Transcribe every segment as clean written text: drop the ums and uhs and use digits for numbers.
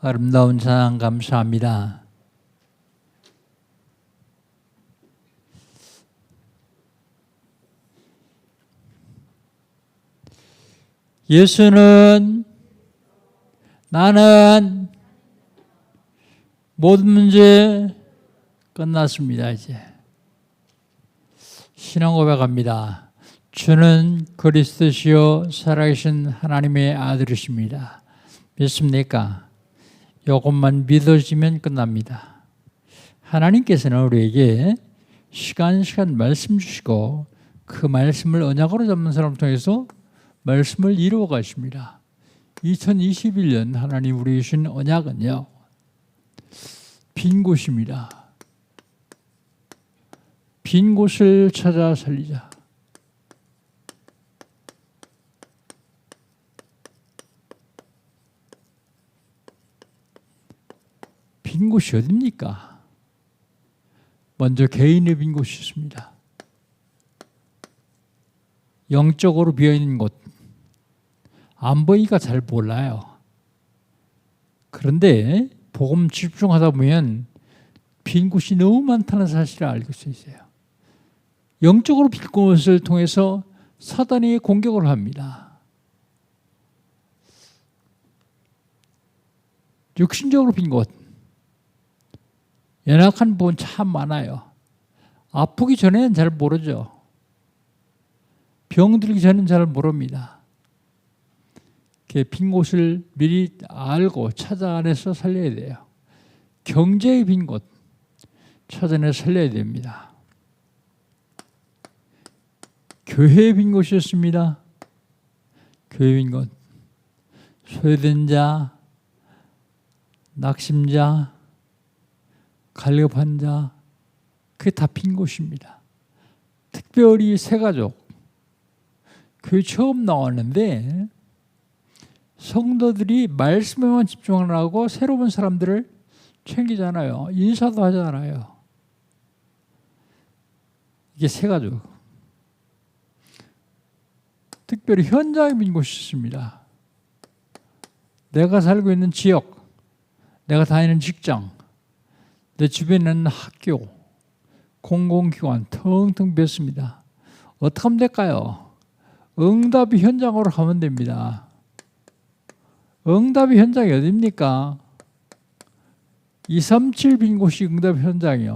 아름다운 찬양 감사합니다. 예수는 나는 모든 문제 끝났습니다. 이제 신앙 고백합니다. 주는 그리스도시요 살아계신 하나님의 아들이십니다. 믿습니까? 이것만 믿어지면 끝납니다. 하나님께서는 우리에게 시간 말씀 주시고 그 말씀을 언약으로 잡는 사람을 통해서 말씀을 이루어 가십니다. 2021년 하나님 우리에게 주신 언약은요, 빈 곳입니다. 빈 곳을 찾아 살리자. 빈 곳이 어딥니까? 먼저 개인의 빈 곳이 있습니다. 영적으로 비어있는 곳. 안 보이니까 잘 몰라요. 그런데 복음 집중하다 보면 빈 곳이 너무 많다는 사실을 알 수 있어요. 영적으로 빈 곳을 통해서 사단이 공격을 합니다. 육신적으로 빈 곳. 연약한 부분 참 많아요. 아프기 전에는 잘 모르죠. 병들기 전에는 잘 모릅니다. 빈 곳을 미리 알고 찾아내서 살려야 돼요. 경제의 빈 곳 찾아내서 살려야 됩니다. 교회의 빈 곳이었습니다. 교회의 빈 곳. 소외된 자, 낙심자, 갈급한 자, 그게 다 빈 곳입니다. 특별히 새 가족, 교회 처음 나왔는데 성도들이 말씀에만 집중하고 새로운 사람들을 챙기잖아요. 인사도 하잖아요. 이게 새 가족. 특별히 현장에 빈 곳이 있습니다. 내가 살고 있는 지역, 내가 다니는 직장, 내 주변에 있는 학교, 공공기관 텅텅 비었습니다. 어떻게 하면 될까요? 응답이 현장으로 가면 됩니다. 응답이 현장이 어딥니까? 237 빈 곳이 응답 현장이요.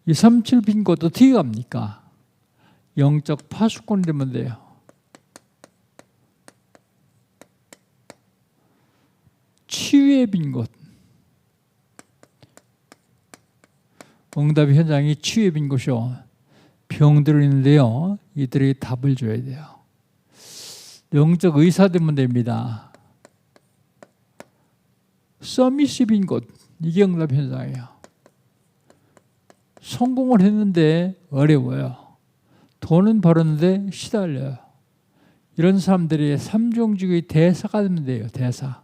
237 빈 곳 어떻게 갑니까? 영적 파수꾼이 되면 돼요. 치유의 빈 곳. 응답의 현장이 치유의 빈 곳이요. 병들어 있는데요. 이들에게 답을 줘야 돼요. 영적 의사 되면 됩니다. 서밋이 빈 곳. 이게 응답 현장이에요. 성공을 했는데 어려워요. 돈은 벌었는데 시달려요. 이런 사람들이 삼종직의 대사가 되면 돼요. 대사.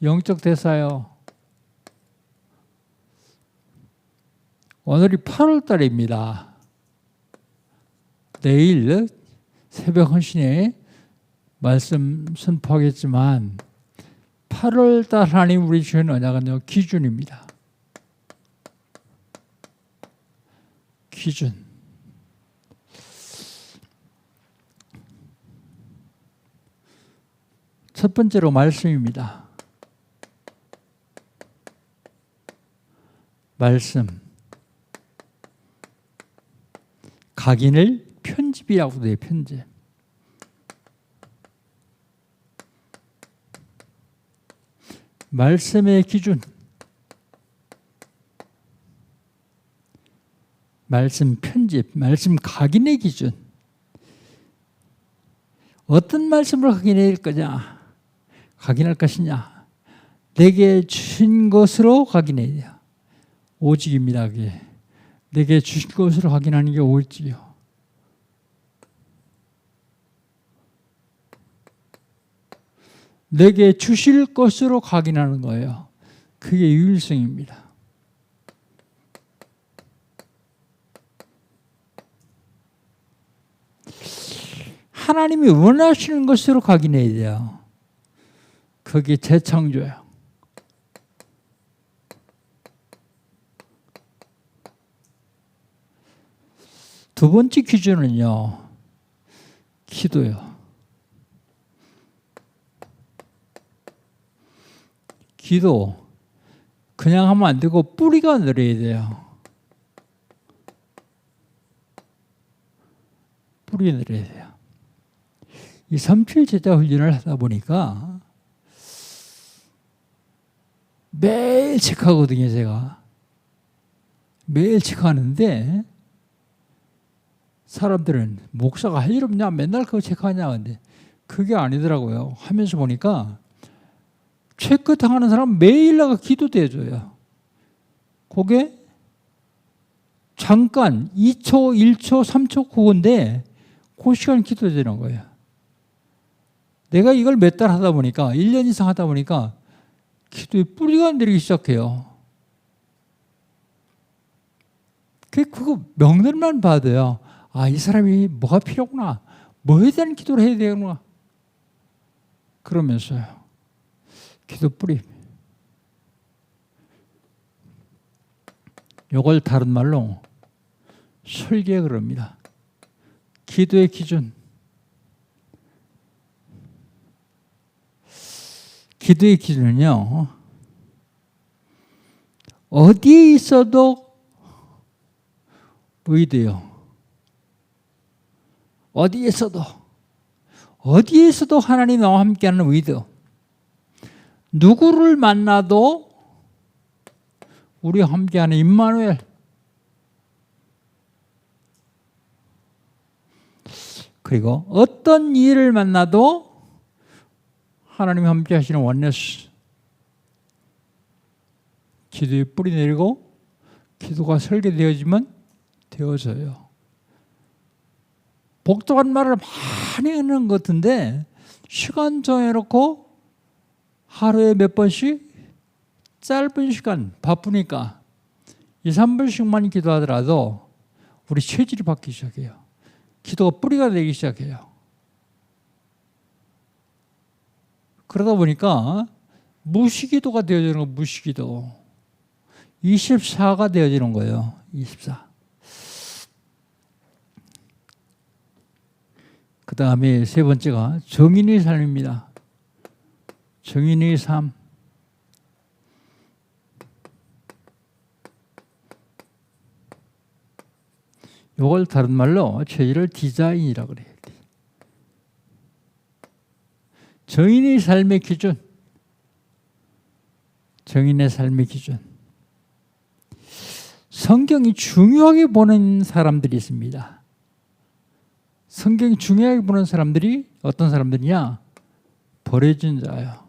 영적 대사요. 오늘이 8월 달입니다. 내일 새벽 헌신에 말씀 선포하겠지만 8월 달 하나님 우리 주신 언약은요, 기준입니다. 기준. 첫 번째로 말씀입니다. 말씀. 각인을 편집이라고 돼요. 편집. 말씀의 기준. 말씀 편집. 말씀 각인의 기준. 어떤 말씀을 각인할 거냐? 각인할 것이냐? 내게 주신 것으로 각인해야 돼요. 오직입니다. 그게. 내게 주신 것으로 확인하는 게 옳지요. 내게 주실 것으로 확인하는 거예요. 그게 유일성입니다. 하나님이 원하시는 것으로 확인해야 돼요. 그게 재창조예요. 두 번째 기준은요, 기도요. 기도 그냥 하면 안 되고 뿌리가 내려야 돼요. 뿌리 내려야 돼요. 이 3칠 제자 훈련을 하다 보니까 매일 체크하거든요, 제가. 매일 체크하는데 사람들은 목사가 할 일 없냐? 맨날 그거 체크하냐? 근데 그게 아니더라고요. 하면서 보니까 체크 당하는 사람 매일 나가 기도도 해줘요. 그게 잠깐 2초, 1초, 3초 그건데 그 시간 기도되는 거예요. 내가 이걸 몇 달 하다 보니까 1년 이상 하다 보니까 기도의 뿌리가 내리기 시작해요. 그거 명절만 봐도요. 아, 이 사람이 뭐가 필요구나. 뭐에 대한 기도를 해야 되구나. 그러면서요. 기도 뿌리. 이걸 다른 말로 설계 그럽니다. 기도의 기준. 기도의 기준은요. 어디에 있어도 의도요. 어디에서도 하나님 나와 함께하는 의도. 누구를 만나도 우리와 함께하는 임마누엘. 그리고 어떤 일을 만나도 하나님이 함께하시는 원네스. 기도에 뿌리 내리고 기도가 설계되어지면 되어져요. 복잡한 말을 많이 하는 것 같은데 시간 정해놓고 하루에 몇 번씩 짧은 시간 바쁘니까 2, 3분씩만 기도하더라도 우리 체질이 바뀌기 시작해요. 기도가 뿌리가 되기 시작해요. 그러다 보니까 무시기도가 되어지는 거, 무시기도. 24가 되어지는 거예요. 24. 그 다음에 세 번째가 정인의 삶입니다. 정인의 삶. 이걸 다른 말로 체질을 디자인이라고 그래요. 정인의 삶의 기준. 정인의 삶의 기준. 성경이 중요하게 보는 사람들이 있습니다. 성경이 중요하게 보는 사람들이 어떤 사람들이냐? 버려진 자예요.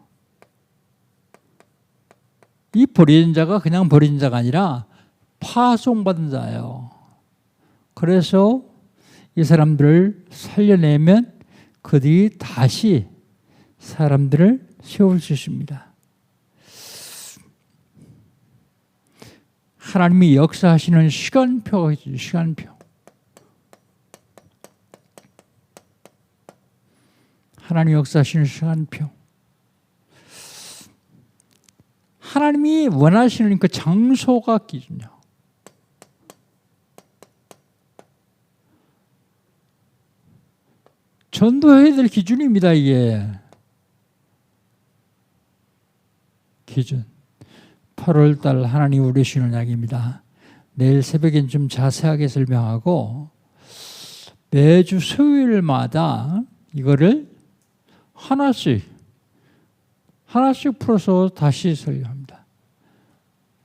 이 버려진 자가 그냥 버려진 자가 아니라 파송받은 자예요. 그래서 이 사람들을 살려내면 그들이 다시 사람들을 세울 수 있습니다. 하나님이 역사하시는 시간표가 있죠. 시간표. 하나님이 역사하시는 시간표. 하나님이 원하시는 그 장소가 기준이요. 전도해야 될 기준입니다. 이게. 기준. 8월달 하나님 우리시는 약입니다. 내일 새벽엔 좀 자세하게 설명하고 매주 수요일마다 이거를 하나씩 풀어서 다시 설명합니다.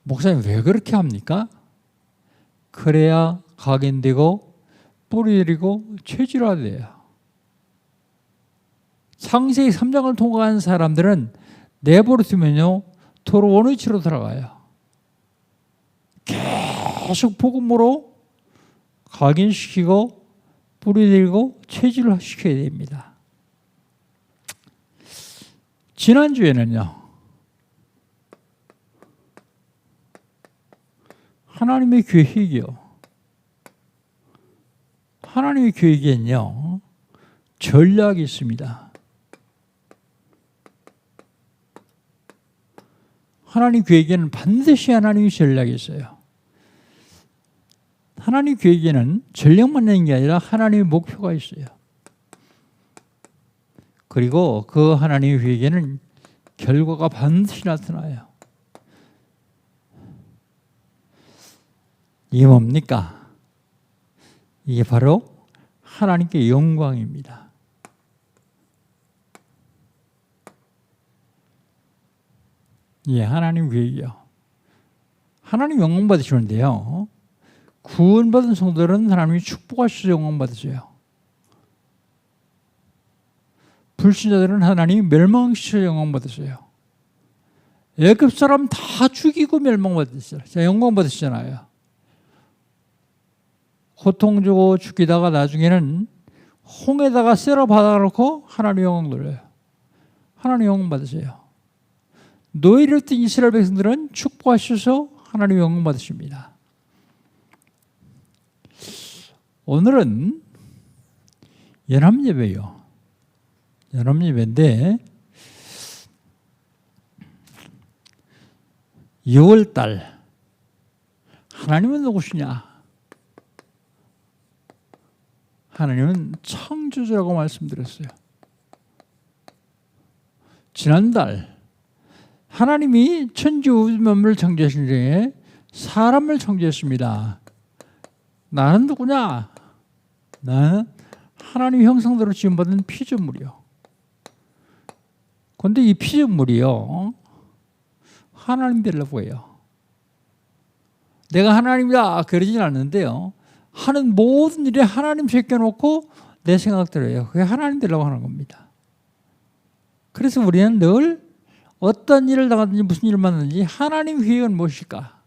목사님 왜 그렇게 합니까? 그래야 각인되고 뿌리 내리고 체질화돼요. 창세기 3장을 통과한 사람들은 내버려두면요 도로 원위치로 들어가요. 계속 복음으로 각인시키고 뿌리 내리고 체질화시켜야 됩니다. 지난주에는요 하나님의 계획이요. 하나님의 계획에는요 전략이 있습니다. 하나님 계획에는 반드시 하나님의 전략이 있어요. 하나님 계획에는 전략만 있는 게 아니라 하나님의 목표가 있어요. 그리고 그 하나님의 계획에는 결과가 반드시 나타나요. 이게 뭡니까? 이게 바로 하나님께 영광입니다. 예, 하나님 계획이요. 하나님 영광 받으시는데요. 구원받은 성도들은 하나님이 축복하셔서 영광 받으세요. 불신자들은 하나님이 멸망시켜 영광 받으세요. 애굽 사람 다 죽이고 멸망 받으시잖아요. 영광 받으시잖아요. 고통 주고 죽이다가 나중에는 홍에다가 썰어 받아놓고 하나님 영광 돌려요. 하나님 영광 받으세요. 노예를 뜬 이스라엘 백성들은 축복하셔서 하나님 영광 받으십니다. 오늘은 연합예배요. 연합예배인데 6월달 하나님은 누구시냐? 하나님은 창조주라고 말씀드렸어요. 지난달 하나님이 천지 만물을 창조하신 중에 사람을 창조했습니다. 나는 누구냐? 나는 하나님 형상대로 지음받은 피조물이요. 그런데 이 피조물이요, 하나님 되려고 해요. 내가 하나님이다 그러진 않는데요. 하는 모든 일에 하나님 제껴놓고 내 생각대로 해요. 그게 하나님 되려고 하는 겁니다. 그래서 우리는 늘 어떤 일을 당하든지 무슨 일을 만나든지 하나님 계획은 무엇일까?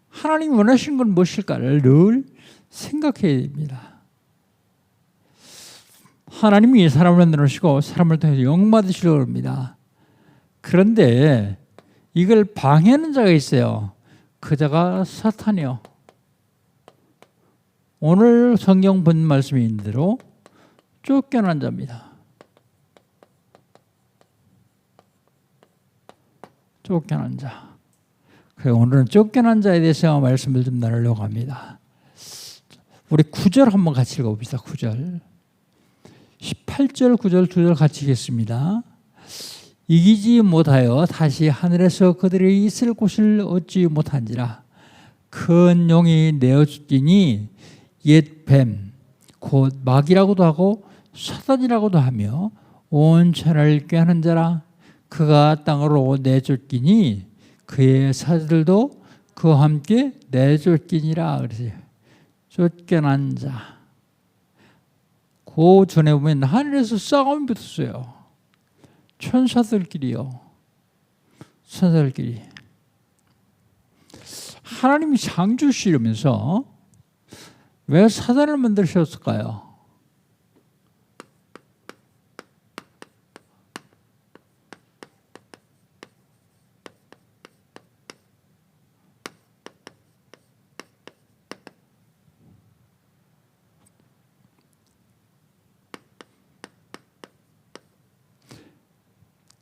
하나님이 원하시는 건 무엇일까를 늘 생각해야 됩니다. 하나님이 사람을 만들어 놓으시고 사람을 통해서 영광 받으시려고 합니다. 그런데 이걸 방해하는 자가 있어요. 그 자가 사탄이요. 오늘 성경 본 말씀이 있는 대로 쫓겨난 자입니다. 쫓겨난 자. 그래서 오늘은 쫓겨난 자에 대해서 말씀을 좀 나누려고 합니다. 우리 9절 한번 같이 읽어봅시다. 9절. 18절, 9절, 2절 같이 읽겠습니다. 이기지 못하여 다시 하늘에서 그들이 있을 곳을 얻지 못한지라. 큰 용이 내어 죽기니 옛 뱀, 곧 마귀라고도 하고 사단이라고도 하며 온 천하를 꾀하는 자라. 그가 땅으로 내쫓기니 그의 사들도 그와 함께 내쫓기니라. 그러세요. 쫓겨난 자. 그 전에 보면 하늘에서 싸움이 붙었어요. 천사들끼리요. 천사들끼리. 하나님이 창조시려면서 왜 사단을 만드셨을까요?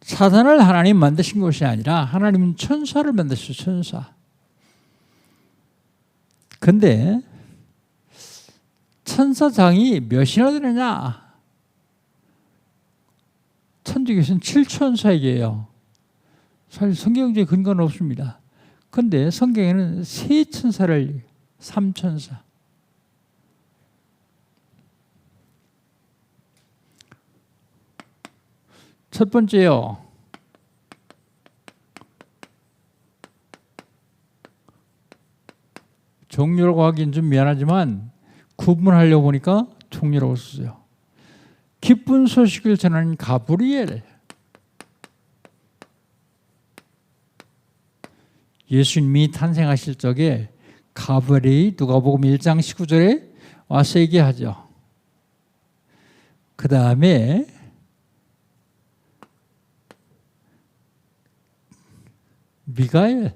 사단을 하나님 만드신 것이 아니라 하나님은 천사를 만드셨어요. 천사. 근데 천사장이 몇이나 되느냐? 천주교에서는 7천사에게요. 사실 성경에 근거는 없습니다. 그런데 성경에는 세 천사를 3천사. 첫 번째요. 종류라고 하긴 좀 미안하지만 구분하려고 보니까 종류라고 썼어요. 기쁜 소식을 전하는 가브리엘. 예수님이 탄생하실 적에 가브리엘이 누가복음 1장 19절에 와서 얘기하죠. 그 다음에 미가엘.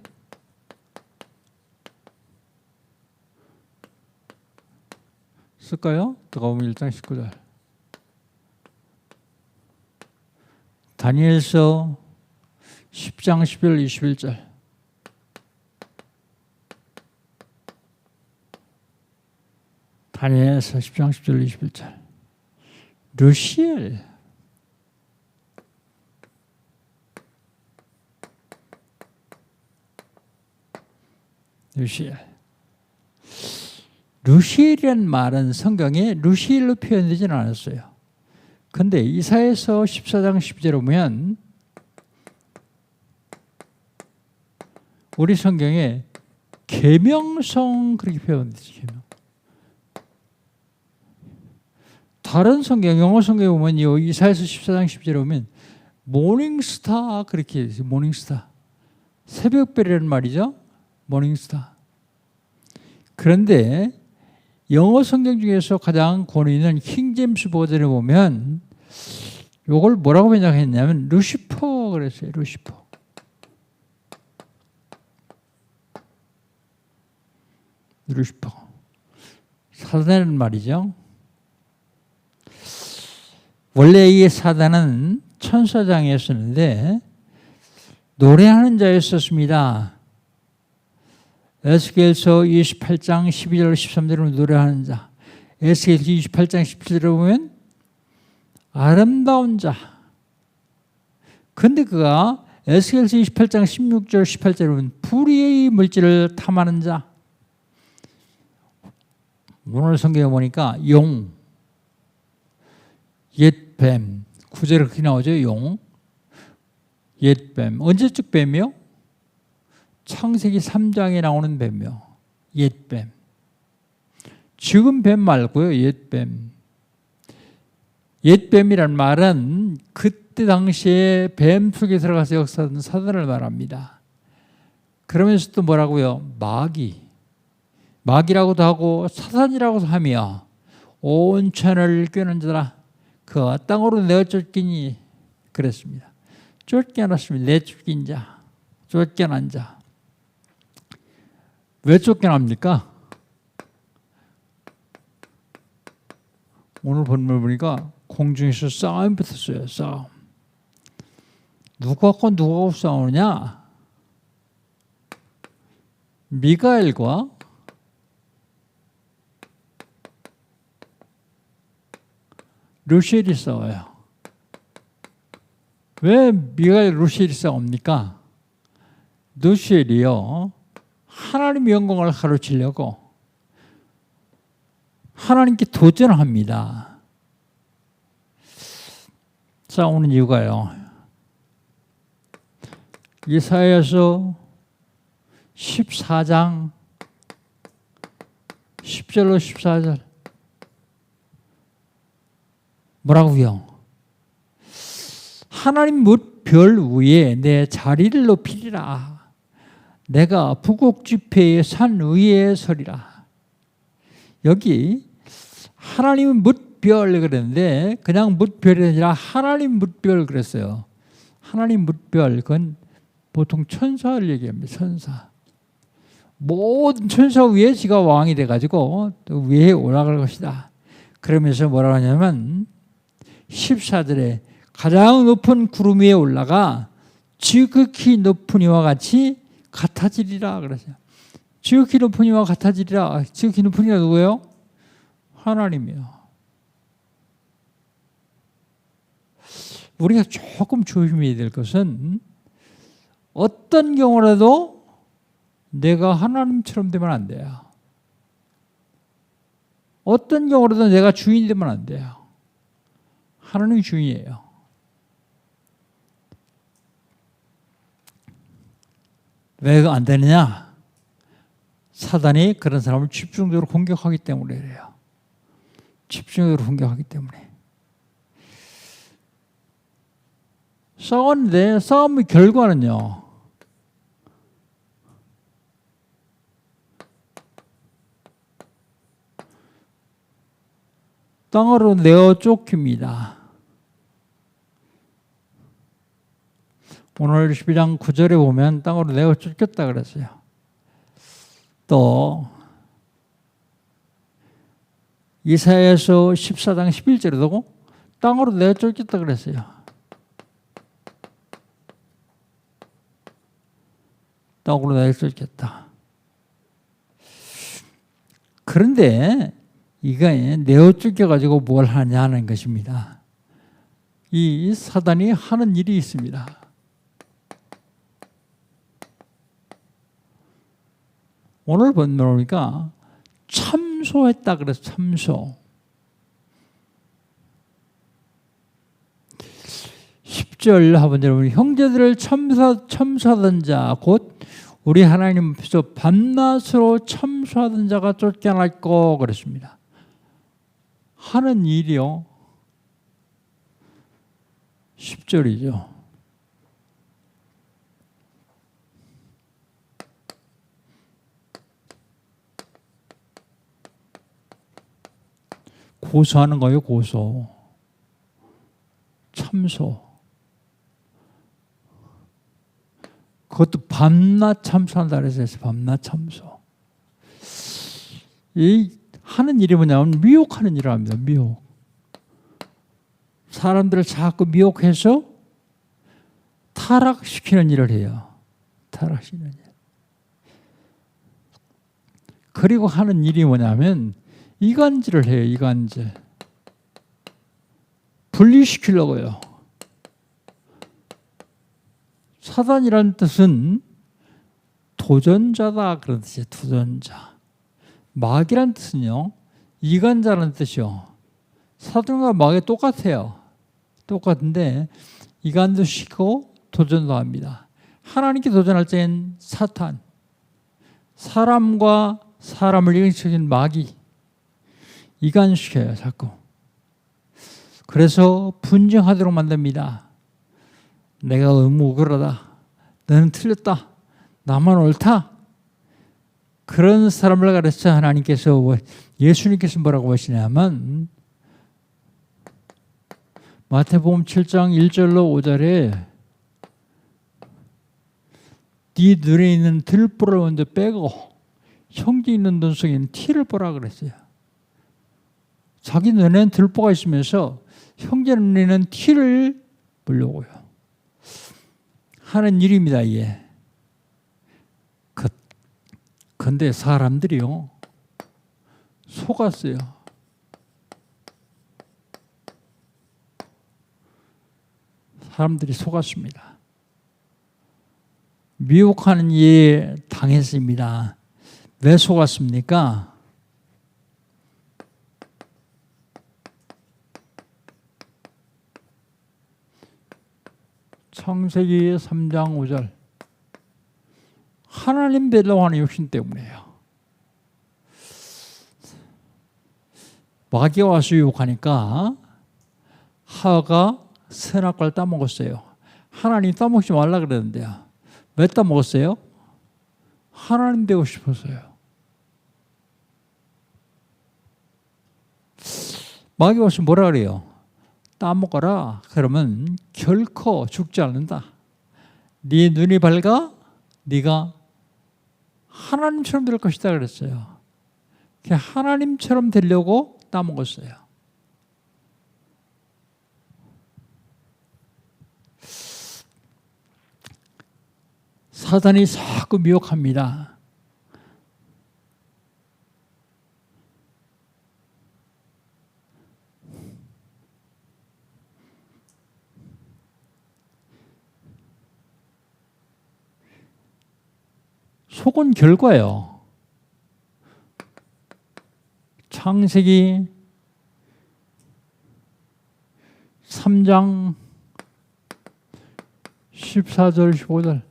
쓸까요? 누가복음 1장 19절. 다니엘서 10장 10절 21절. 다니엘서 10장 10절 21절. 루시엘. 루시엘. 루시엘이라는 말은 성경에 루시엘로 표현되지는 않았어요. 근데 이사야서 14장 12절에 보면 우리 성경에 계명성 그렇게 표현되죠. 계명. 다른 성경, 영어 성경에 보면 이사야서 14장 12절에 보면 모닝스타 그렇게 해요. 모닝스타. 새벽별이라는 말이죠. 모닝스타. 그런데 영어 성경 중에서 가장 권위 있는 킹제임스 버전에 보면 이걸 뭐라고 번역했냐면 루시퍼 그랬어요. 루시퍼. 루시퍼. 사단이라는 말이죠. 원래 이 사단은 천사장이었었는데 노래하는 자였었습니다. 에스겔서 28장 12절 13절로 노래하는 자. 에스겔서 28장 17절에 보면 아름다운 자. 근데 그가 에스겔서 28장 16절 18절에 보면 불의의 물질을 탐하는 자. 오늘 성경에 보니까 용, 옛뱀, 구절에 그렇게 나오죠. 용, 옛뱀. 언제적 뱀이요? 창세기 3장에 나오는 뱀이요. 옛뱀. 지금 뱀 말고요. 옛뱀. 옛뱀이란 말은 그때 당시에 뱀 속에 들어가서 역사하던 사단을 말합니다. 그러면서 또 뭐라고요? 마귀. 마귀라고도 하고 사단이라고도 하며 온 천을 꿰는 자라 그 땅으로 내어 쫓기니 그랬습니다. 쫓겨났습니다. 내쫓긴 자, 쫓겨난 자. 왜 쫓겨납니까? 오늘 본문을 보니까 공중에서 싸움이 붙었어요. 싸움. 누구하고 싸우느냐? 미가엘과 루시엘이 싸워요. 왜 미가엘 루시엘이 싸웁니까? 루시엘이요. 하나님의 영광을 가로치려고 하나님께 도전합니다. 싸우는 이유가요. 이사야서 14장 10절로 14절 뭐라고요? 하나님 뭇별 위에 내 자리를 높이리라. 내가 부곡지폐의 산 위에 서리라. 여기 하나님은 뭇별 그랬는데 그냥 뭇별이 아니라 하나님 뭇별 그랬어요. 하나님 뭇별 그건 보통 천사를 얘기합니다. 천사. 모든 천사 위에 지가 왕이 돼가지고 또 위에 올라갈 것이다. 그러면서 뭐라고 하냐면 14절에 가장 높은 구름 위에 올라가 지극히 높은 이와 같이 같아지리라 그러세요. 지극히 높은 이와 같아지리라. 지극히 높은 이가 누구예요? 하나님이요. 우리가 조금 조심해야 될 것은 어떤 경우라도 내가 하나님처럼 되면 안 돼요. 어떤 경우라도 내가 주인이 되면 안 돼요. 하나님이 주인이에요. 왜 안 되느냐? 사단이 그런 사람을 집중적으로 공격하기 때문에 그래요. 집중적으로 공격하기 때문에. 싸웠는데 싸움의 결과는요. 땅으로 내어 쫓깁니다. 오늘 12장 9절에 보면 땅으로 내어 쫓겼다 그랬어요. 또 이사야서 14장 11절에도 땅으로 내어 쫓겼다 그랬어요. 떡으로 낼 수 있겠다. 그런데 이게 내어 쫓겨가지고 뭘 하냐는 것입니다. 이 사단이 하는 일이 있습니다. 오늘 본문이니까 참소했다 그래서 참소. 10절 하본 여러분, 형제들을 참소하던 자 곧 우리 하나님 앞에서 밤낮으로 참소하던 자가 쫓겨났고 그랬습니다. 하는 일이요. 10절이죠. 고소하는 거예요. 고소. 참소. 그것도 밤낮 참소한다 그래서 밤낮 참소. 이 하는 일이 뭐냐면 미혹하는 일을 합니다. 미혹. 사람들을 자꾸 미혹해서 타락시키는 일을 해요. 타락시키는 일. 그리고 하는 일이 뭐냐면 이간질을 해요. 이간질. 분리시키려고요. 사단이라는 뜻은 도전자다 그런 뜻이에요. 도전자. 마귀라는 뜻은요. 이간자라는 뜻이요. 사단과 마귀 똑같아요. 똑같은데 이간도 시키고 도전도 합니다. 하나님께 도전할 때는 사탄, 사람과 사람을 이간시키는 마귀, 이간시켜요. 자꾸. 그래서 분쟁하도록 만듭니다. 내가 의무그러다. 너는 틀렸다. 나만 옳다. 그런 사람을 가르쳐 하나님께서 예수님께서 뭐라고 하시냐면 마태복음 7장 1절로 5절에 네 눈에 있는 들보를 먼저 빼고 형제 있는 눈 속에 티를 보라 그랬어요. 자기 눈에는 들보가 있으면서 형제 눈에는 티를 보려고요. 하는 일입니다. 이게. 근데 사람들이요. 속았어요. 사람들이 속았습니다. 미혹하는 일에 당했습니다. 왜 속았습니까? 창세기 3장 5절. 하나님 되려고 하는 욕심 때문에요. 마귀가 와서 유혹하니까 하와가 선악과를 따먹었어요. 하나님 따먹지 말라 그랬는데요. 왜 따먹었어요? 하나님 되고 싶어서요. 마귀가 와서 뭐라 그래요? 따먹어라. 그러면 결코 죽지 않는다. 네 눈이 밝아 네가 하나님처럼 될 것이다 그랬어요. 하나님처럼 되려고 따먹었어요. 사단이 자꾸 미혹합니다. 속은 결과예요. 창세기 3장 14절 15절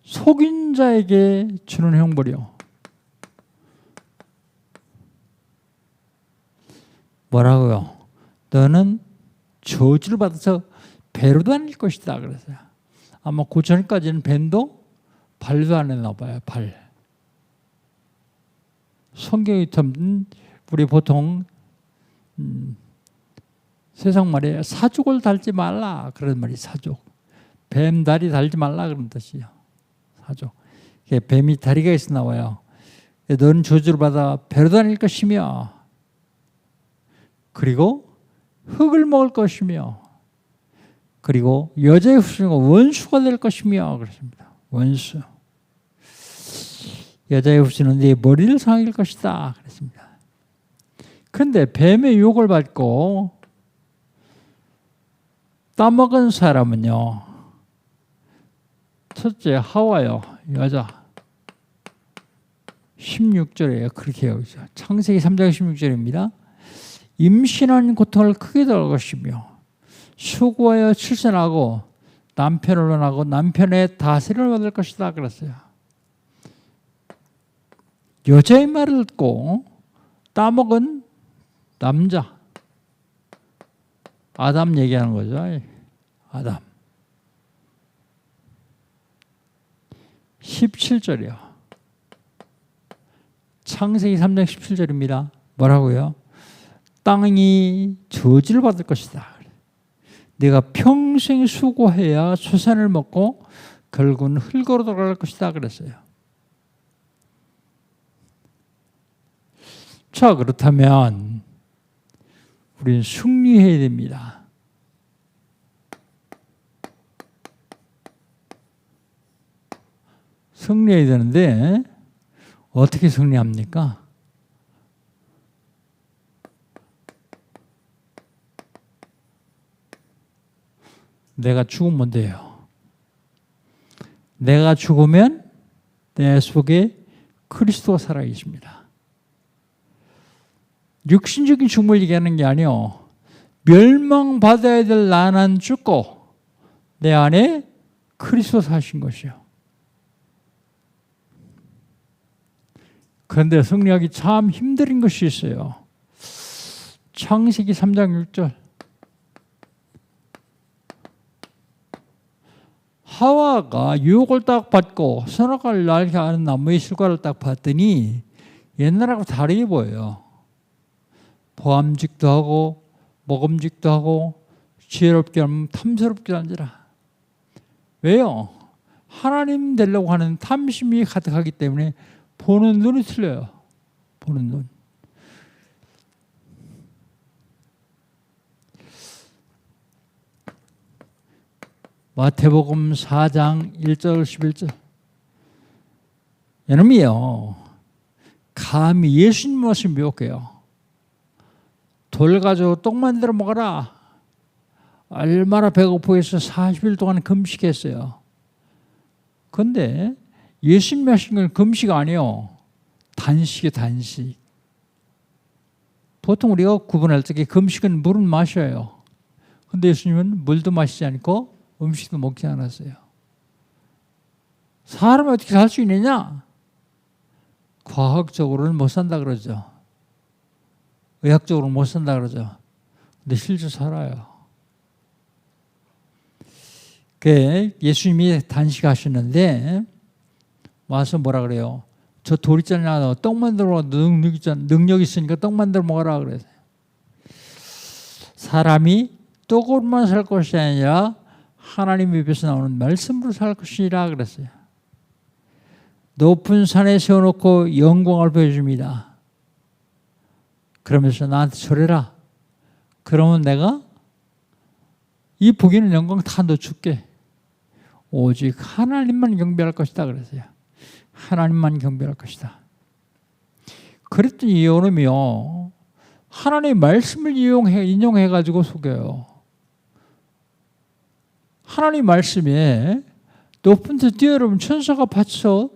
속인 자에게 주는 형벌이요. 뭐라고요? 너는 저주를 받아서 배로 다닐 것이다 그랬어요. 아마 그 전까지는 뱀도 발도 안 했나 봐요. 발. 성경이 참 우리 보통 세상 말에 사족을 달지 말라 그런 말이 사족. 뱀 다리 달지 말라 그런 뜻이에요. 사족. 뱀이 다리가 있어 나와요. 너는 저주를 받아 배로 다닐 것이며 그리고 흙을 먹을 것이며 그리고 여자의 후손과 원수가 될 것이며 그렇습니다. 원수. 여자의 흡수는 네 머리를 상할 것이다 그랬습니다. 그런데 뱀의 유혹을 받고 따먹은 사람은요, 첫째 하와요, 여자. 16절이에요. 그렇게 여기죠. 창세기 3장 16절입니다. 임신한 고통을 크게 당할 것이며 수고하여 출산하고 남편을 원하고 남편의 다스림을 받을 것이다 그랬어요. 여자의 말을 듣고 따먹은 남자, 아담 얘기하는 거죠. 아담. 17절이요. 창세기 3장 17절입니다. 뭐라고요? 땅이 저주를 받을 것이다. 내가 평생 수고해야 수산을 먹고 결국은 흙으로 돌아갈 것이다 그랬어요. 자, 그렇다면 우리는 승리해야 됩니다. 승리해야 되는데 어떻게 승리합니까? 내가 죽으면 돼요. 내가 죽으면 내 속에 그리스도가 살아계십니다. 육신적인 죽음을 얘기하는 게 아니요, 멸망받아야 될 나는 죽고 내 안에 그리스도 사신 것이요. 그런데 승리하기 참 힘든 것이 있어요. 창세기 3장 6절. 하와가 유혹을 딱 받고 선악과를 알게 하는 나무의 실과를 딱 봤더니 옛날하고 다르게 보여요. 보암직도 하고 먹음직도 하고 지혜롭게 하면 탐스럽게 하니라. 왜요? 하나님 되려고 하는 탐심이 가득하기 때문에 보는 눈이 틀려요. 보는 눈. 마태복음 4장 1절 11절. 여러분이요, 감히 예수님 말씀 미혹해요. 돌 가지고 떡 만들어 먹어라. 얼마나 배고프겠어. 40일 동안 금식했어요. 그런데 예수님이 하신 건 금식 아니에요. 단식이에요. 단식. 보통 우리가 구분할 때 금식은 물은 마셔요. 그런데 예수님은 물도 마시지 않고 음식도 먹지 않았어요. 사람이 어떻게 살 수 있느냐? 과학적으로는 못 산다 그러죠. 의학적으로 못 산다 그러죠. 근데 실제 살아요. 예수님이 단식하셨는데 와서 뭐라 그래요? 저 돌 있잖아, 떡 만들어 능력 있으니까 떡 만들어 먹어라 그래서. 사람이 떡으로만 살 것이 아니라 하나님 입에서 나오는 말씀으로 살 것이라 그랬어요. 높은 산에 세워놓고 영광을 보여줍니다. 그러면서 나한테 절해라. 그러면 내가 이 보기는 영광 다 너 줄게. 오직 하나님만 경배할 것이다 그랬어요. 하나님만 경배할 것이다. 그랬더니 이놈이요, 하나님의 말씀을 인용해가지고 속여요. 하나님 말씀에 높은 데 뛰어오르면 천사가 받쳐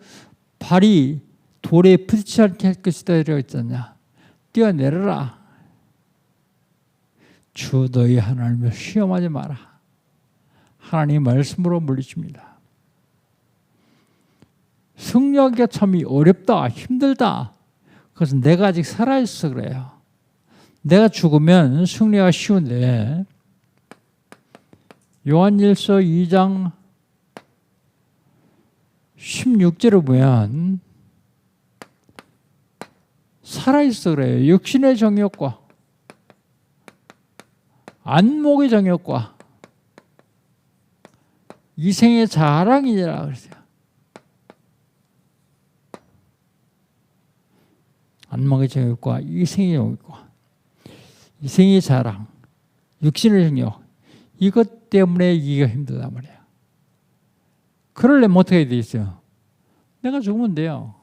발이 돌에 부딪히지 않게 할 것이다 이라고 했잖냐. 뛰어내려라. 주 너희 하나님을 시험하지 마라. 하나님의 말씀으로 물리칩니다. 승리하기가 참 어렵다, 힘들다. 그것은 내가 아직 살아있어 그래요. 내가 죽으면 승리가 쉬운데 요한일서 2장 16절에 보면 살아있어 그래요. 육신의 정욕과 안목의 정욕과 이생의 자랑이라 그랬어요. 안목의 정욕과 이생의 정욕과 이생의 자랑, 육신의 정욕, 이것 때문에 이기가 힘들단 말이에요. 그러려면 어떻게 해야 되겠어요? 내가 죽으면 돼요.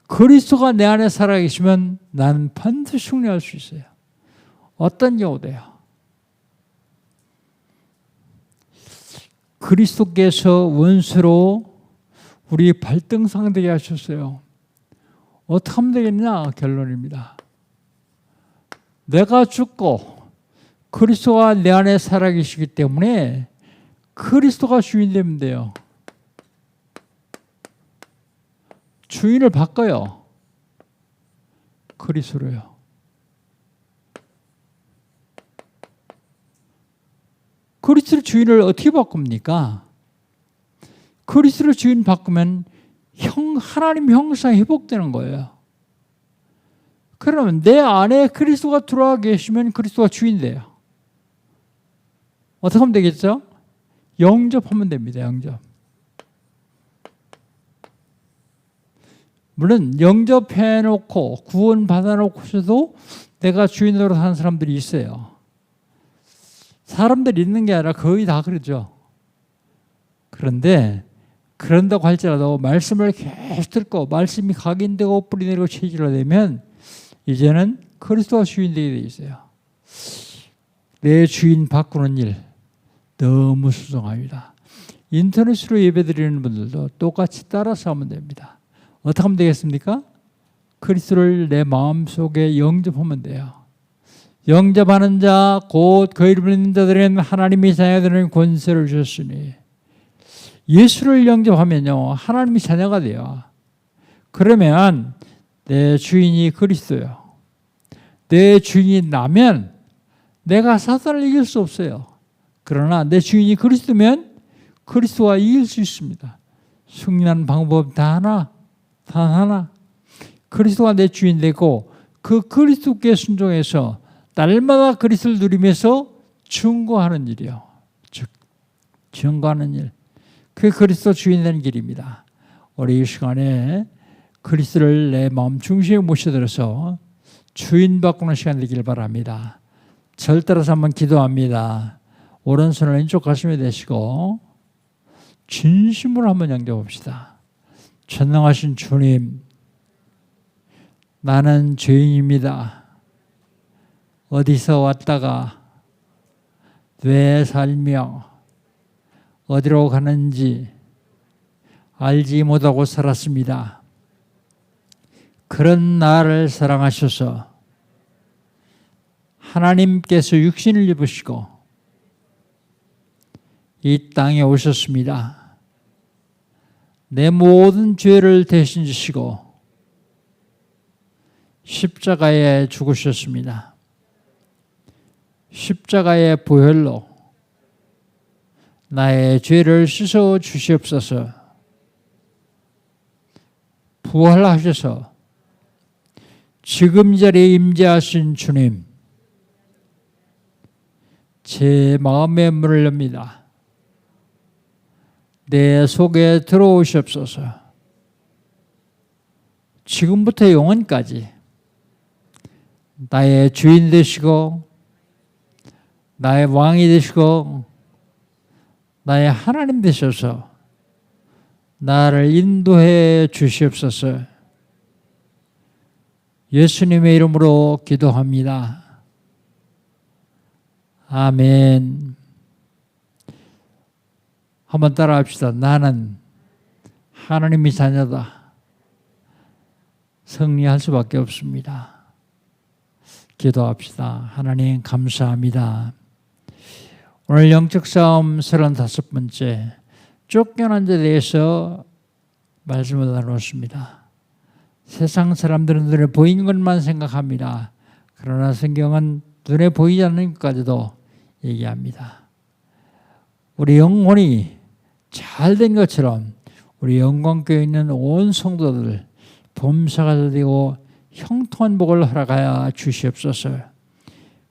그리스도가 내 안에 살아계시면 나는 반드시 승리할 수 있어요. 어떤 경우도요. 그리스도께서 원수로 우리 발등상되게 하셨어요. 어떻게 하면 되겠냐? 결론입니다. 내가 죽고 그리스도가 내 안에 살아계시기 때문에 그리스도가 주인 되면 돼요. 주인을 바꿔요. 그리스도로요. 그리스도 주인을 어떻게 바꿉니까? 그리스도 주인 바꾸면 하나님 형상 회복되는 거예요. 그러면 내 안에 그리스도가 들어와 계시면 그리스도가 주인 돼요. 어떻게 하면 되겠죠? 영접하면 됩니다. 영접. 물론 영접해놓고 구원 받아놓고서도 내가 주인으로 사는 사람들이 있어요. 사람들이 있는 게 아니라 거의 다 그러죠. 그런데 그런다고 할지라도 말씀을 계속 듣고 말씀이 각인되고 뿌리내리고 체질화 되면 이제는 그리스도가 주인 되게 돼 있어요. 내 주인 바꾸는 일 너무 수상합니다. 인터넷으로 예배드리는 분들도 똑같이 따라서 하면 됩니다. 어떻게 하면 되겠습니까? 그리스도를 내 마음속에 영접하면 돼요. 영접하는 자 곧 그 이름을 믿는 자들은 하나님의 자녀들은 권세를 주셨으니 예수를 영접하면요 하나님의 자녀가 돼요. 그러면 내 주인이 그리스도요. 내 주인이 나면 내가 사탄을 이길 수 없어요. 그러나 내 주인이 그리스도면 그리스도와 이길 수 있습니다. 승리하는 방법 단 하나. 그리스도가 내 주인 되고 그 그리스도께 순종해서 날마다 그리스도를 누리면서 증거하는 일이요. 즉 증거하는 일. 그게 그리스도 주인 되는 길입니다. 우리 이 시간에 그리스도를 내 마음 중심에 모셔들어서 주인 바꾸는 시간 되길 바랍니다. 절 따라서 한번 기도합니다. 오른손을 왼쪽 가슴에 대시고 진심으로 한번 영접합시다. 전능하신 주님, 나는 죄인입니다. 어디서 왔다가 왜 살며 어디로 가는지 알지 못하고 살았습니다. 그런 나를 사랑하셔서 하나님께서 육신을 입으시고 이 땅에 오셨습니다. 내 모든 죄를 대신 지시고 십자가에 죽으셨습니다. 십자가의 보혈로 나의 죄를 씻어 주시옵소서. 부활하셔서 지금 이 자리에 임재하신 주님, 제 마음의 문을 엽니다. 내 속에 들어오시옵소서. 지금부터 영원까지 나의 주인 되시고 나의 왕이 되시고 나의 하나님 되셔서 나를 인도해 주시옵소서. 예수님의 이름으로 기도합니다. 아멘. 한번 따라합시다. 나는 하나님의 자녀다. 승리할 수밖에 없습니다. 기도합시다. 하나님 감사합니다. 오늘 영적 싸움 35번째 쫓겨난 자에 대해서 말씀을 나눴습니다. 세상 사람들은 눈에 보이는 것만 생각합니다. 그러나 성경은 눈에 보이지 않는 것까지도 얘기합니다. 우리 영혼이 잘된 것처럼 우리 영광교회에 있는 온 성도들 범사가 되고 형통한 복을 허락하여 주시옵소서.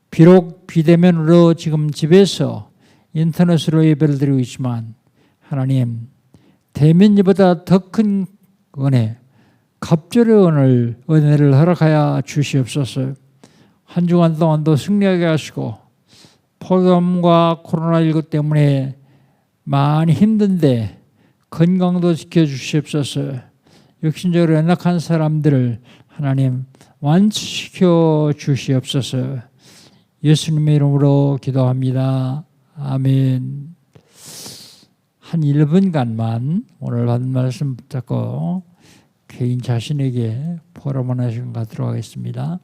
비록 비대면으로 지금 집에서 인터넷으로 예배를 드리고 있지만 하나님 대면보다 더 큰 은혜, 갑절의 은혜를 허락하여 주시옵소서. 한 주간 동안도 승리하게 하시고 폭염과 코로나19 때문에 많이 힘든데 건강도 지켜주시옵소서. 육신적으로 연약한 사람들을 하나님 완치시켜 주시옵소서. 예수님의 이름으로 기도합니다. 아멘. 한 1분간만 오늘 받은 말씀 붙잡고 개인 자신에게 포럼하는 시간 갖도록 하겠습니다.